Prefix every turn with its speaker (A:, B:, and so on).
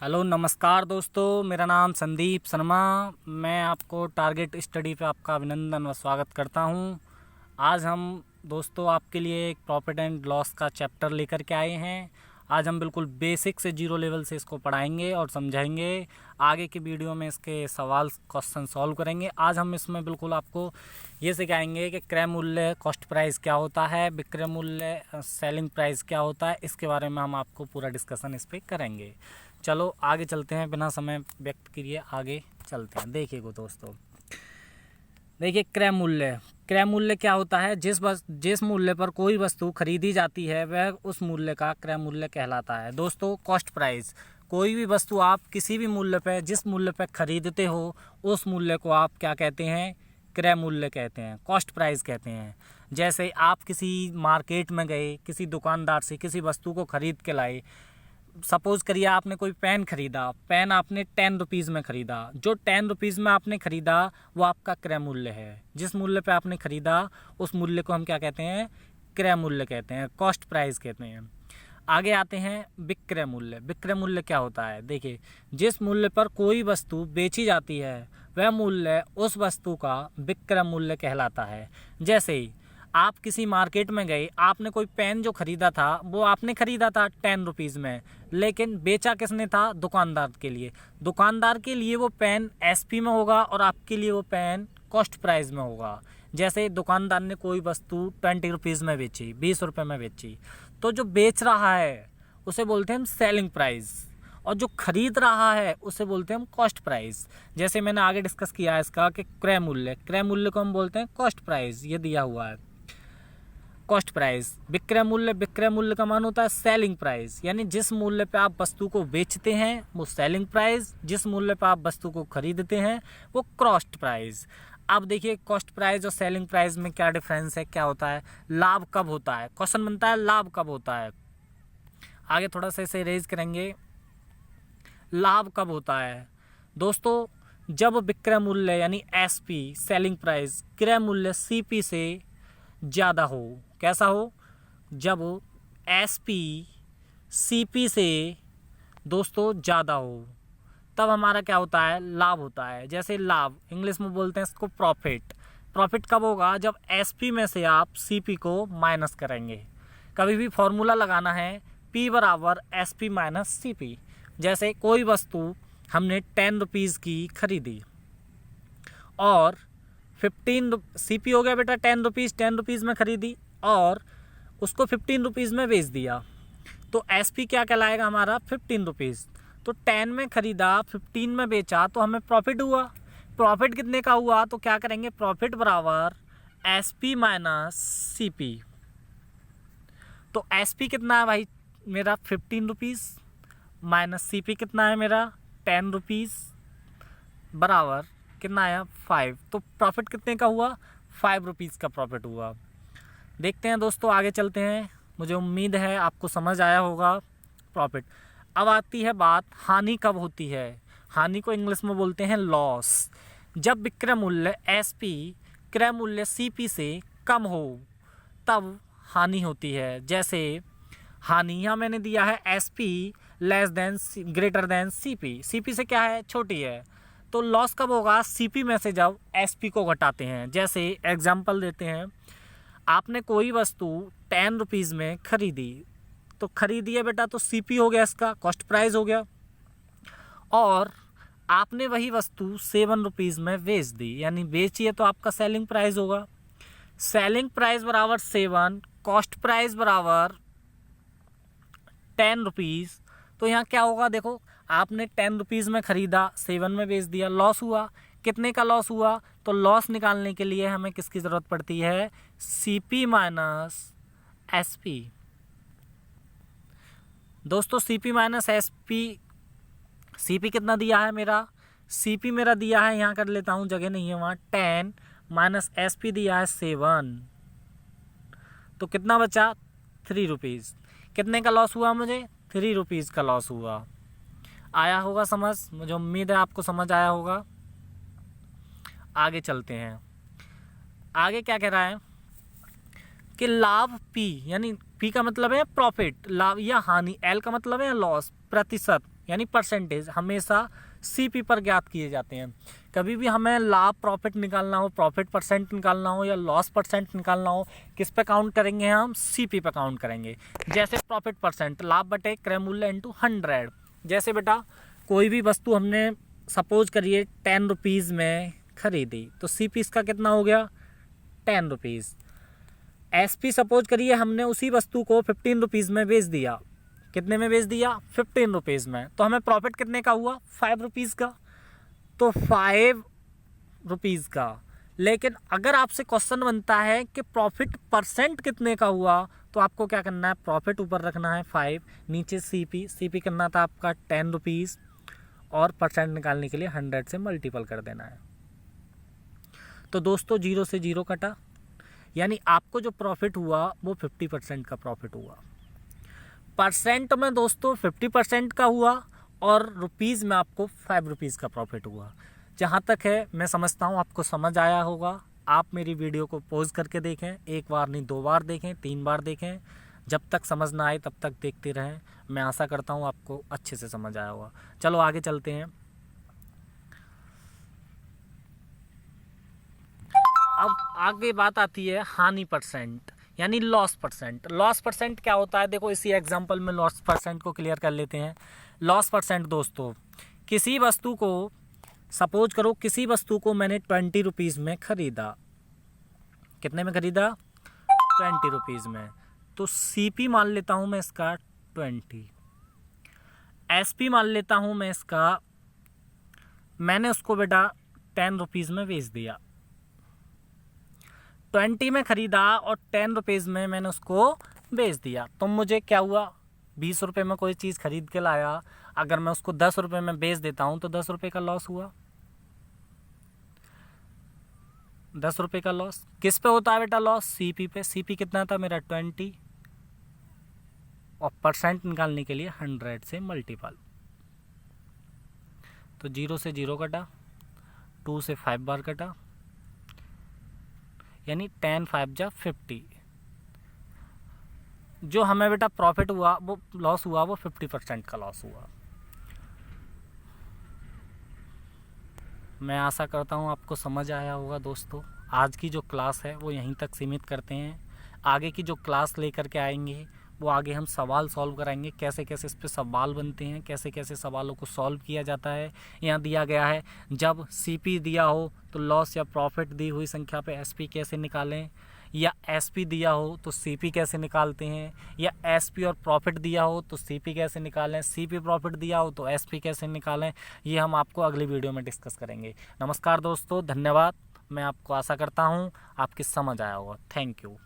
A: Hello नमस्कार दोस्तों, मेरा नाम संदीप शर्मा। मैं आपको टारगेट स्टडी पे आपका अभिनंदन व स्वागत करता हूं। आज हम दोस्तों आपके लिए एक प्रॉफिट एंड लॉस का चैप्टर लेकर के आए हैं। आज हम बिल्कुल बेसिक से जीरो लेवल से इसको पढ़ाएंगे और समझाएंगे। आगे की वीडियो में इसके सवाल क्वेश्चन सॉल्व करेंगे। आज हम इसमें बिल्कुल आपको ये सिखाएंगे कि क्रय मूल्य कॉस्ट प्राइस क्या होता है, विक्रय मूल्य सेलिंग प्राइस क्या होता है। इसके बारे में हम आपको पूरा डिस्कशन इस पर करेंगे। चलो आगे चलते हैं, बिना समय व्यक्त किए आगे चलते हैं। देखिए दोस्तों, देखिए क्रय मूल्य क्या होता है। जिस मूल्य पर कोई वस्तु खरीदी जाती है वह उस मूल्य का क्रय मूल्य कहलाता है। दोस्तों कॉस्ट प्राइस, कोई भी वस्तु आप किसी भी मूल्य पर जिस मूल्य पर खरीदते हो उस मूल्य को आप क्या कहते हैं, क्रय मूल्य कहते हैं, कॉस्ट प्राइस कहते हैं। जैसे आप किसी मार्केट में गए, किसी दुकानदार से किसी वस्तु को खरीद के लाए। सपोज़ करिए आपने कोई पेन खरीदा, पेन आपने 10 रुपीज़ में ख़रीदा। जो 10 रुपीज़ में आपने ख़रीदा वो आपका क्रय मूल्य है। जिस मूल्य पे आपने ख़रीदा उस मूल्य को हम क्या कहते हैं, क्रय मूल्य कहते हैं, कॉस्ट प्राइस कहते हैं। आगे आते हैं विक्रय मूल्य। विक्रय मूल्य क्या होता है, देखिए जिस मूल्य पर कोई वस्तु बेची जाती है वह मूल्य उस वस्तु का विक्रय मूल्य कहलाता है। जैसे आप किसी मार्केट में गए, आपने कोई पेन जो ख़रीदा था वो आपने ख़रीदा था 10 रुपीज़ में, लेकिन बेचा किसने था, दुकानदार के लिए। दुकानदार के लिए वो पेन एसपी में होगा और आपके लिए वो पेन कॉस्ट प्राइस में होगा। जैसे दुकानदार ने कोई वस्तु 20 रुपीज़ में बेची, 20 रुपये में बेची, तो जो बेच रहा है उसे बोलते हैं हम सेलिंग प्राइस, और जो खरीद रहा है उसे बोलते हैं हम कॉस्ट प्राइस। जैसे मैंने आगे डिस्कस किया है इसका कि क्रय मूल्य को हम बोलते हैं कॉस्ट प्राइस, ये दिया हुआ है कॉस्ट प्राइस। विक्रय मूल्य का मान होता है सेलिंग प्राइस, यानी जिस मूल्य पे आप वस्तु को बेचते हैं वो सेलिंग प्राइस, जिस मूल्य पे आप वस्तु को खरीदते हैं वो कॉस्ट प्राइस। अब देखिए कॉस्ट प्राइस और सेलिंग प्राइस में क्या डिफरेंस है, क्या होता है, लाभ कब होता है, क्वेश्चन बनता है लाभ कब होता है। आगे थोड़ा सा इसे रेज करेंगे, लाभ कब होता है। दोस्तों जब विक्रय मूल्य यानी एसपी सेलिंग प्राइस क्रय मूल्य सीपी से ज़्यादा हो। कैसा हो, जब एसपी सीपी से दोस्तों ज़्यादा हो तब हमारा क्या होता है, लाभ होता है। जैसे लाभ इंग्लिश में बोलते हैं इसको प्रॉफिट। प्रॉफिट कब होगा, जब एसपी में से आप सीपी को माइनस करेंगे। कभी भी फॉर्मूला लगाना है पी बराबर एसपी माइनस सीपी। जैसे कोई वस्तु हमने 10 रुपीज़ की खरीदी और 15 सीपी हो गया बेटा 10 रुपीज़ में खरीदी और उसको 15 रुपीज़ में बेच दिया, तो एसपी क्या कहलाएगा हमारा 15 रुपीज़। तो 10 में खरीदा 15 में बेचा तो हमें प्रॉफिट हुआ। प्रॉफिट कितने का हुआ, तो क्या करेंगे, प्रॉफिट बराबर एसपी माइनस सीपी। तो एसपी कितना है भाई मेरा 15 रुपीज़ माइनस सीपी कितना है मेरा 10 रुपीज़ बराबर कितना आया 5। तो प्रॉफिट कितने का हुआ, 5 रुपीज़ का प्रॉफिट हुआ। देखते हैं दोस्तों आगे चलते हैं, मुझे उम्मीद है आपको समझ आया होगा प्रॉफिट। अब आती है बात हानि कब होती है। हानि को इंग्लिश में बोलते हैं लॉस। जब विक्रय मूल्य एसपी क्रय मूल्य सीपी से कम हो तब हानि होती है। जैसे हानि यहाँ मैंने दिया है SP less than greater than CP, CP से क्या है, छोटी है। तो लॉस कब होगा, सीपी में से जब एसपी को घटाते हैं। जैसे एग्जांपल देते हैं, आपने कोई वस्तु 10 रुपीज़ में खरीदी, तो खरीदी है बेटा तो सीपी हो गया, इसका कॉस्ट प्राइस हो गया। और आपने वही वस्तु 7 रुपीज़ में बेच दी, यानी बेची है तो आपका सेलिंग प्राइस होगा। सेलिंग प्राइस बराबर 7, कॉस्ट प्राइस बराबर 10 रुपीज़। तो यहाँ क्या होगा, देखो आपने 10 रुपीज़ में ख़रीदा 7 में बेच दिया, लॉस हुआ। कितने का लॉस हुआ, तो लॉस निकालने के लिए हमें किसकी ज़रूरत पड़ती है, सीपी माइनस एसपी। दोस्तों सीपी माइनस एसपी, सीपी कितना दिया है मेरा, सीपी मेरा दिया है, यहाँ कर लेता हूँ जगह नहीं है वहाँ, 10 माइनस एसपी दिया है 7, तो कितना बचा 3 रुपीज़। कितने का लॉस हुआ मुझे, 3 रुपीज़ का लॉस हुआ। आया होगा समझ, मुझे उम्मीद है आपको समझ आया होगा। आगे चलते हैं, आगे क्या कह रहा है कि लाभ पी, यानी पी का मतलब है प्रॉफिट, लाभ या हानि, एल का मतलब है लॉस, प्रतिशत। यानी परसेंटेज हमेशा सीपी पर ज्ञात किए जाते हैं। कभी भी हमें लाभ प्रॉफिट निकालना हो, प्रॉफिट परसेंट निकालना हो या लॉस परसेंट निकालना हो, किस पे काउंट करेंगे हम? सीपी पे काउंट करेंगे। जैसे प्रॉफिट परसेंट, लाभ बटे क्रय मूल्य इंटू 100। जैसे बेटा कोई भी वस्तु हमने सपोज करिए 10 रुपीज़ में खरीदी, तो सीपी इसका कितना हो गया? 10 रुपीज़। एसपी सपोज करिए हमने उसी वस्तु को 15 रुपीज़ में बेच दिया। कितने में बेच दिया? 15 रुपीज़ में। तो हमें प्रॉफिट कितने का हुआ? 5 रुपीज़ का। तो 5 रुपीज़ का। लेकिन अगर आपसे क्वेश्चन बनता है कि प्रॉफिट परसेंट कितने का हुआ, तो आपको क्या करना है? प्रॉफिट ऊपर रखना है 5, नीचे सीपी करना था आपका 10 रुपीज़, और परसेंट निकालने के लिए 100 से मल्टीपल कर देना है। तो दोस्तों 0 से 0 कटा, यानी आपको जो प्रॉफिट हुआ वो 50% का प्रॉफिट हुआ। परसेंट में दोस्तों 50% का हुआ और रुपीज़ में आपको 5 रुपीज़ का प्रॉफिट हुआ। जहाँ तक है मैं समझता हूँ आपको समझ आया होगा। आप मेरी वीडियो को पॉज करके देखें, एक बार नहीं 2 बार देखें, 3 बार देखें, जब तक समझ ना आए तब तक देखते रहें। मैं आशा करता हूँ आपको अच्छे से समझ आया होगा। चलो आगे चलते हैं। अब आगे बात आती है हानि परसेंट यानी लॉस परसेंट। लॉस परसेंट क्या होता है? देखो इसी एग्जांपल में लॉस परसेंट को क्लियर कर लेते हैं। लॉस परसेंट दोस्तों, किसी वस्तु को सपोज करो, किसी वस्तु को मैंने 20 रुपीज़ में खरीदा। कितने में खरीदा? 20 रुपीज़ में। तो सीपी मान लेता हूँ मैं इसका 20, एसपी मान लेता हूँ मैं इसका, मैंने उसको बेटा 10 रुपीज़ में बेच दिया। 20 में खरीदा और 10 रुपीज़ में मैंने उसको बेच दिया। तो मुझे क्या हुआ? 20 रुपये में कोई चीज़ खरीद के लाया, अगर मैं उसको 10 रुपये में बेच देता हूँ तो 10 रुपये का लॉस हुआ। 10 रुपये का लॉस किस पे होता है बेटा? लॉस सीपी पे। सीपी कितना था मेरा? 20, और परसेंट निकालने के लिए 100 से मल्टीपल। तो 0 से 0 कटा, 2 से 5 बार कटा, यानी 10 5 जा 50। जो हमें बेटा प्रॉफिट हुआ, वो लॉस हुआ, वो 50% का लॉस हुआ। मैं आशा करता हूँ आपको समझ आया होगा दोस्तों। आज की जो क्लास है वो यहीं तक सीमित करते हैं। आगे की जो क्लास लेकर के आएंगे वो आगे हम सवाल सॉल्व कराएंगे, कैसे कैसे इस पे सवाल बनते हैं, कैसे कैसे सवालों को सॉल्व किया जाता है। यहाँ दिया गया है जब सीपी दिया हो तो लॉस या प्रॉफिट दी हुई संख्या पे एसपी कैसे निकालें, या एसपी दिया हो तो सीपी कैसे निकालते हैं, या एसपी और प्रॉफिट दिया हो तो सीपी कैसे निकालें, सीपी प्रॉफिट दिया हो तो एसपी कैसे निकालें। ये हम आपको अगली वीडियो में डिस्कस करेंगे। नमस्कार दोस्तों, धन्यवाद। मैं आपको आशा करता हूँ आपकी समझ आया होगा। Thank you.